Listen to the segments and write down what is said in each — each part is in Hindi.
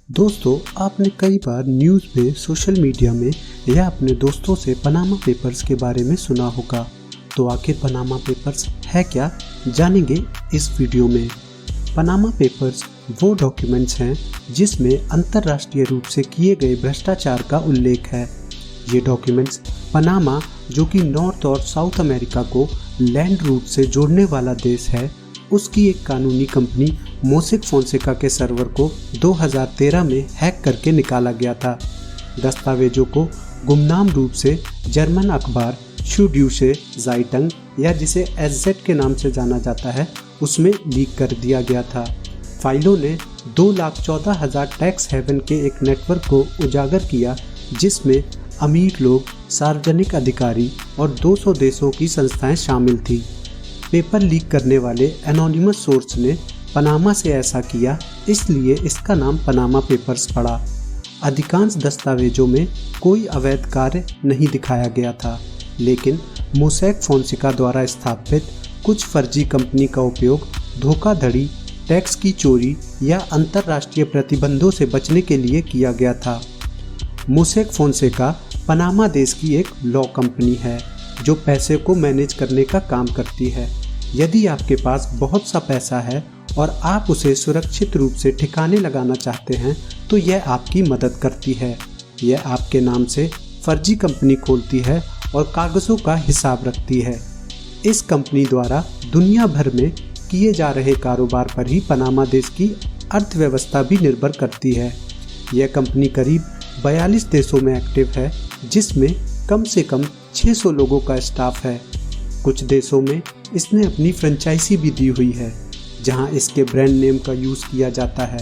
दोस्तों, आपने कई बार न्यूज़ में, सोशल मीडिया में या अपने दोस्तों से पनामा पेपर्स के बारे में सुना होगा। तो आखिर पनामा पेपर्स है क्या, जानेंगे इस वीडियो में। पनामा पेपर्स वो डॉक्यूमेंट्स हैं जिसमें अंतर्राष्ट्रीय रूप से किए गए भ्रष्टाचार का उल्लेख है। ये डॉक्यूमेंट्स पनामा, जो कि नॉर्थ और साउथ अमेरिका को लैंड रूट से जोड़ने वाला देश है, उसकी एक कानूनी कंपनी मोसेक फोंसेका के सर्वर को 2013 में हैक करके निकाला गया था। दस्तावेजों को गुमनाम रूप से जर्मन अखबार शुड्यूशे ज़ाइटंग, या जिसे एसजेड के नाम से जाना जाता है, उसमें लीक कर दिया गया था। फाइलों ने 2,14,000 टैक्स हेवन के एक नेटवर्क को उजागर किया, जिसमें अमीर लोग, सार्वजनिक अधिकारी और 200 देशों की संस्थाएं शामिल थी। पेपर लीक करने वाले एनोनिमस सोर्स ने पनामा से ऐसा किया, इसलिए इसका नाम पनामा पेपर्स पड़ा। अधिकांश दस्तावेजों में कोई अवैध कार्य नहीं दिखाया गया था, लेकिन मोसेक फोंसेका द्वारा स्थापित कुछ फर्जी कंपनी का उपयोग धोखाधड़ी, टैक्स की चोरी या अंतर्राष्ट्रीय प्रतिबंधों से बचने के लिए किया गया था। मोसेक फोंसेका पनामा देश की एक लॉ कंपनी है जो पैसे को मैनेज करने का काम करती है। यदि आपके पास बहुत सा पैसा है और आप उसे सुरक्षित रूप से ठिकाने लगाना चाहते हैं, तो यह आपकी मदद करती है। यह आपके नाम से फर्जी कंपनी खोलती है और कागज़ों का हिसाब रखती है। इस कंपनी द्वारा दुनिया भर में किए जा रहे कारोबार पर ही पनामा देश की अर्थव्यवस्था भी निर्भर करती है। यह कंपनी करीब 42 देशों में एक्टिव है, जिसमें कम से कम 600 लोगों का स्टाफ है। कुछ देशों में इसने अपनी फ्रेंचाइजी भी दी हुई है, जहां इसके ब्रांड नेम का यूज़ किया जाता है।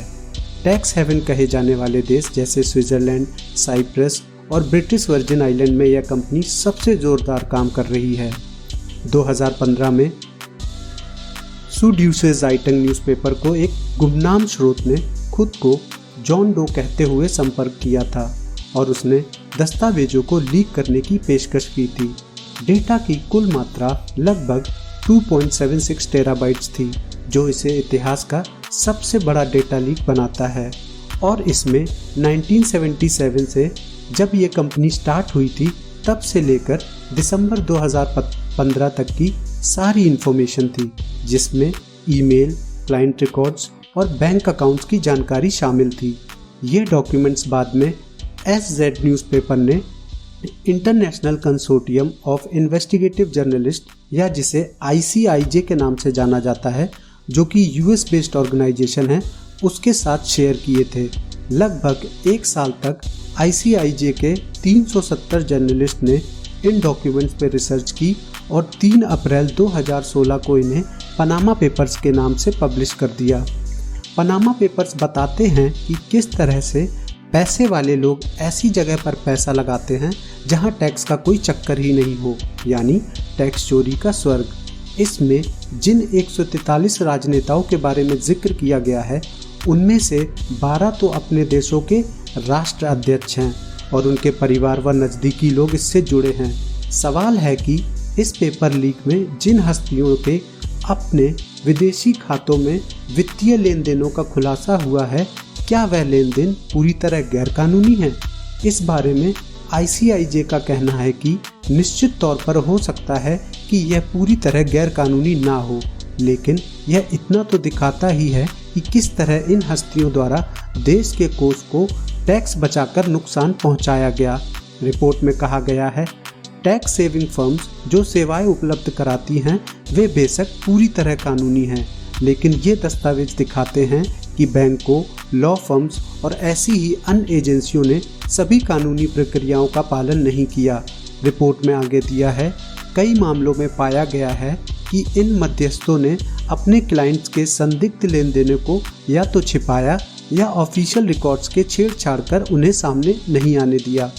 टैक्स हेवन कहे जाने वाले देश जैसे स्विट्ज़रलैंड, साइप्रस और ब्रिटिश वर्जिन आइलैंड में यह कंपनी सबसे ज़ोरदार काम कर रही है। 2015 में शुड्यूशे ज़ाइटंग न्यूज़पेपर को एक गुमनाम स्रोत ने खुद को जॉन डो कहते हुए संपर्क किया था और उसने दस्तावेजों को लीक करने की पेशकश की थी। डेटा की कुल मात्रा लगभग 2.76 टेराबाइट्स थी, जो इसे इतिहास का सबसे बड़ा डेटा लीक बनाता है। और इसमें 1977 से जब ये कंपनी स्टार्ट हुई थी, तब से लेकर दिसंबर 2015 तक की सारी इन्फॉर्मेशन थी, जिसमें ईमेल, क्लाइंट रिकॉर्ड्स और बैंक अकाउंट्स की जानकारी शामिल थी। ये डॉक्यूमेंट्स बाद में एसजेड न्यूज़पेपर ने international consortium of investigative journalist, या जिसे ICIJ के नाम से जाना जाता है, जो कि US बेस्ड ऑर्गेनाइजेशन है, उसके साथ शेयर किए थे। लगभग एक साल तक ICIJ के 370 जर्नलिस्ट ने इन डॉक्यूमेंट्स पर रिसर्च की और 3 अप्रैल 2016 को इन्हें पनामा पेपर्स के नाम से पब्लिश कर दिया। पनामा पेपर्स बताते हैं कि किस तरह से पैसे वाले लोग ऐसी जगह पर पैसा लगाते हैं जहां टैक्स का कोई चक्कर ही नहीं हो, यानी टैक्स चोरी का स्वर्ग। इसमें जिन 143 राजनेताओं के बारे में जिक्र किया गया है, उनमें से 12 तो अपने देशों के राष्ट्र अध्यक्ष हैं और उनके परिवार व नज़दीकी लोग इससे जुड़े हैं। सवाल है कि इस पेपर लीक में जिन हस्तियों के अपने विदेशी खातों में वित्तीय लेन देनों का खुलासा हुआ है, क्या वह लेन देन पूरी तरह गैरकानूनी है? इस बारे में ICIJ का कहना है कि निश्चित तौर पर हो सकता है कि यह पूरी तरह गैरकानूनी ना हो, लेकिन यह इतना तो दिखाता ही है कि किस तरह इन हस्तियों द्वारा देश के कोष को टैक्स बचाकर नुकसान पहुंचाया गया। रिपोर्ट में कहा गया है, टैक्स सेविंग फर्म्स जो सेवाएं उपलब्ध कराती हैं, वे बेशक पूरी तरह कानूनी हैं, लेकिन ये दस्तावेज दिखाते हैं कि बैंकों, लॉ फर्म्स और ऐसी ही अन्य एजेंसियों ने सभी कानूनी प्रक्रियाओं का पालन नहीं किया। रिपोर्ट में आगे दिया है, कई मामलों में पाया गया है कि इन मध्यस्थों ने अपने क्लाइंट्स के संदिग्ध लेन देन को या तो छिपाया या ऑफिशियल रिकॉर्ड्स के छेड़छाड़ कर उन्हें सामने नहीं आने दिया।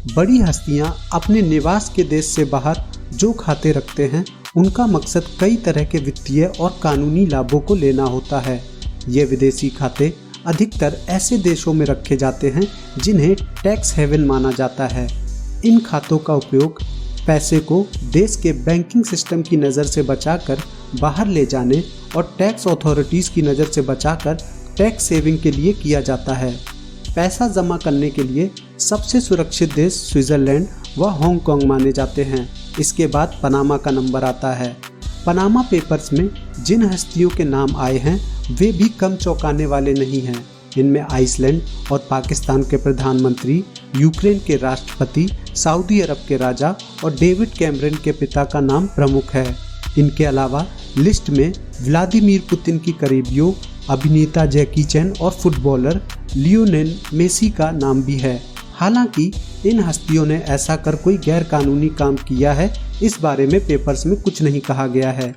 बड़ी हस्तियां अपने निवास के देश से बाहर जो खाते रखते हैं, उनका मकसद कई तरह के वित्तीय और कानूनी लाभों को लेना होता है। ये विदेशी खाते अधिकतर ऐसे देशों में रखे जाते हैं जिन्हें टैक्स हेवन माना जाता है। इन खातों का उपयोग पैसे को देश के बैंकिंग सिस्टम की नज़र से बचाकर बाहर ले जाने और टैक्स अथॉरिटीज़ की नज़र से बचाकर टैक्स सेविंग के लिए किया जाता है। पैसा जमा करने के लिए सबसे सुरक्षित देश स्विट्जरलैंड व हांगकांग माने जाते हैं। इसके बाद पनामा का नंबर आता है। पनामा पेपर्स में जिन हस्तियों के नाम आए हैं वे भी कम चौंकाने वाले नहीं हैं। इनमें आइसलैंड और पाकिस्तान के प्रधानमंत्री, यूक्रेन के राष्ट्रपति, सऊदी अरब के राजा और डेविड कैमरन के पिता का नाम प्रमुख है। इनके अलावा लिस्ट में व्लादिमीर पुतिन की करीबियों, अभिनेता जैकी चैन और फुटबॉलर लियोनेल मेसी का नाम भी है। हालांकि इन हस्तियों ने ऐसा कर कोई गैर कानूनी काम किया है, इस बारे में पेपर्स में कुछ नहीं कहा गया है।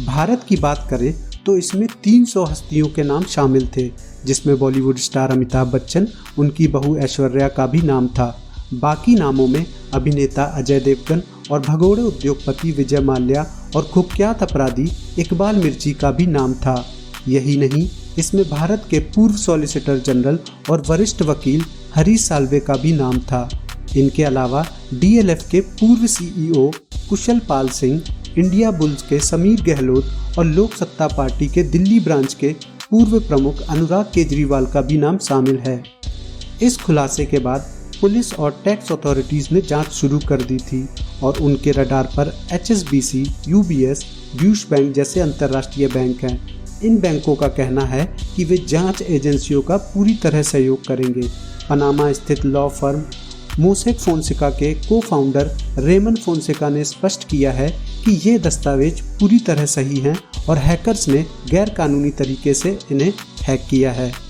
भारत की बात करें तो इसमें 300 हस्तियों के नाम शामिल थे, जिसमें बॉलीवुड स्टार अमिताभ बच्चन, उनकी बहू ऐश्वर्या का भी नाम था। बाकी नामों में अभिनेता अजय देवगन और भगोड़े उद्योगपति विजय माल्या और कुख्यात अपराधी इकबाल मिर्ची का भी नाम था। यही नहीं, इसमें भारत के पूर्व सॉलिसिटर जनरल और वरिष्ठ वकील हरीश साल्वे का भी नाम था। इनके अलावा डीएलएफ के पूर्व सीईओ कुशल पाल सिंह, इंडिया बुल्स के समीर गहलोत और लोक सत्ता पार्टी के दिल्ली ब्रांच के पूर्व प्रमुख अनुराग केजरीवाल का भी नाम शामिल है। इस खुलासे के बाद पुलिस और टैक्स अथॉरिटीज ने जांच शुरू कर दी थी और उनके रडार पर HSBC, UBS, ड्यूश बैंक जैसे अंतर्राष्ट्रीय बैंक हैं। इन बैंकों का कहना है कि वे जांच एजेंसियों का पूरी तरह सहयोग करेंगे। पनामा स्थित लॉ फर्म मोसेक फोंसेका के को-फाउंडर रेमन फोंसेका ने स्पष्ट किया है कि ये दस्तावेज पूरी तरह सही हैं और हैकर्स ने गैर कानूनी तरीके से इन्हें हैक किया है।